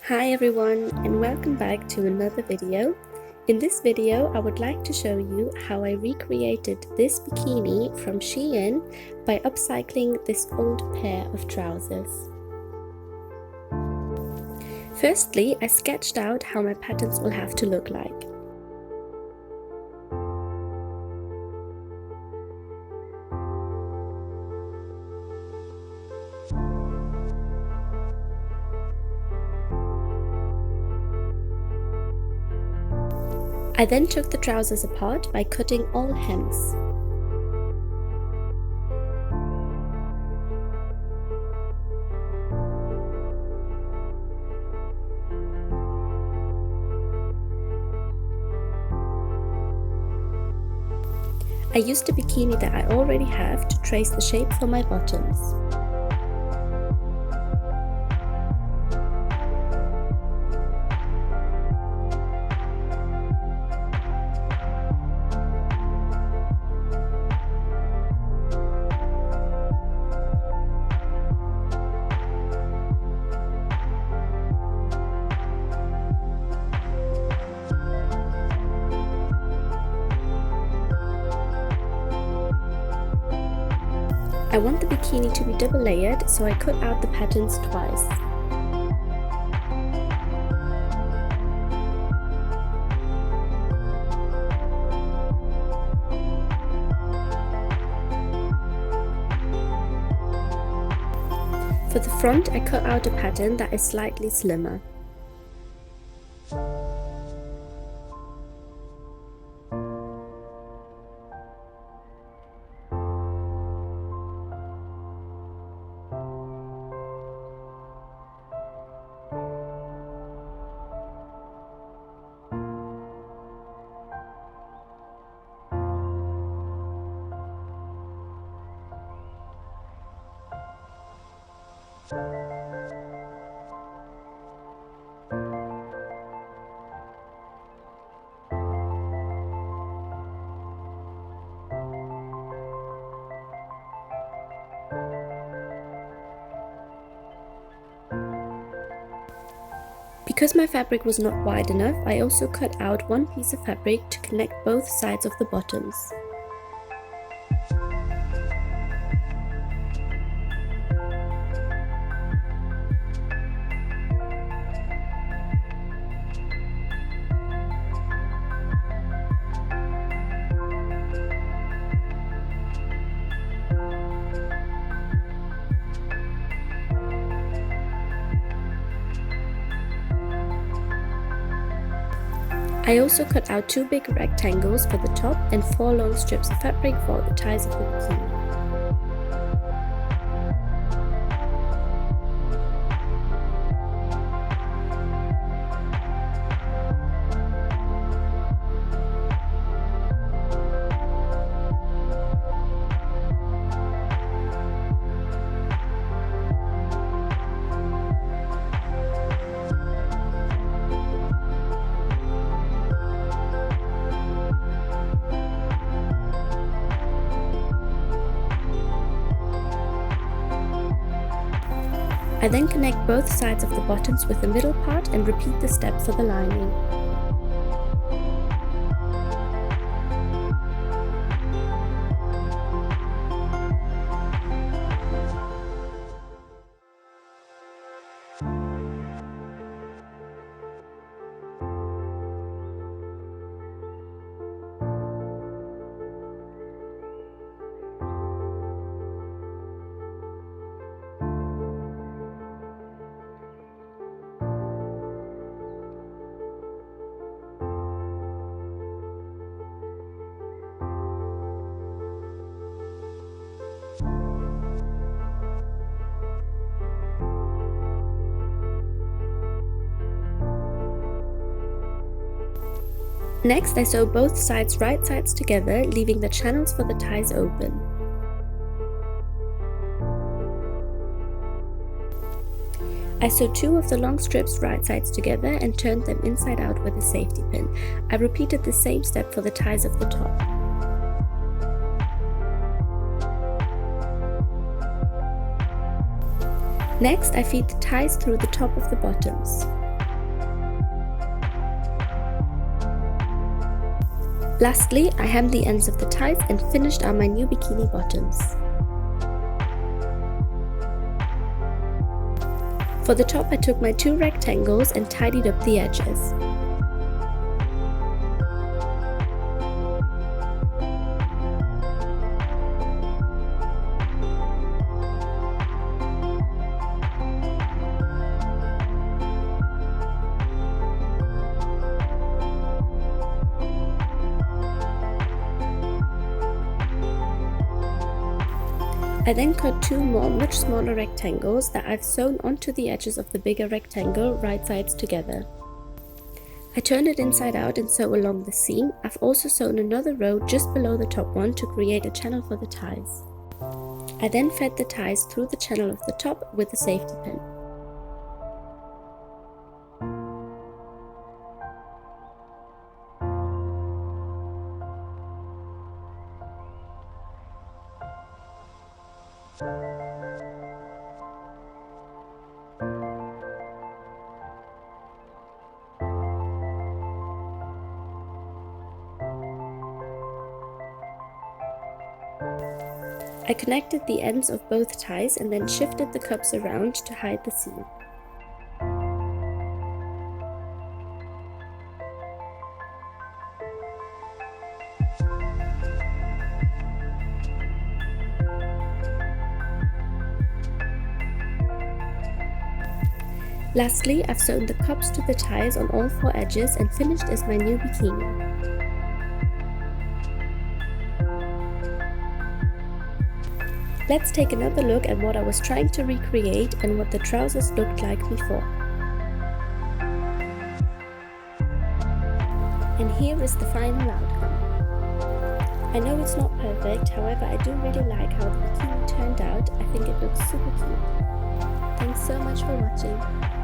Hi everyone, and welcome back to another video. In this video I would like to show you how I recreated this bikini from SheIn by upcycling this old pair of trousers. Firstly, I sketched out how my patterns will have to look like. I then took the trousers apart by cutting all hems. I used a bikini that I already have to trace the shape for my bottoms. I want the bikini to be double layered, so I cut out the patterns twice. For the front, I cut out a pattern that is slightly slimmer. Because my fabric was not wide enough, I also cut out one piece of fabric to connect both sides of the bottoms. I also cut out 2 big rectangles for the top and 4 long strips of fabric for the ties of the bikini. I then connect both sides of the bottoms with the middle part and repeat the step for the lining. Next, I sew both right sides together, leaving the channels for the ties open. I sewed 2 of the long strips right sides together and turned them inside out with a safety pin. I repeated the same step for the ties of the top. Next, I feed the ties through the top of the bottoms. Lastly, I hemmed the ends of the ties and finished on my new bikini bottoms. For the top, I took my 2 rectangles and tidied up the edges. I then cut 2 more much smaller rectangles that I've sewn onto the edges of the bigger rectangle, right sides together. I turn it inside out and sew along the seam. I've also sewn another row just below the top one to create a channel for the ties. I then fed the ties through the channel of the top with a safety pin. I connected the ends of both ties and then shifted the cups around to hide the seam. Lastly, I've sewn the cups to the ties on all 4 edges and finished as my new bikini. Let's take another look at what I was trying to recreate and what the trousers looked like before. And here is the final outcome. I know it's not perfect, however I do really like how the bikini turned out. I think it looks super cute. Thanks so much for watching.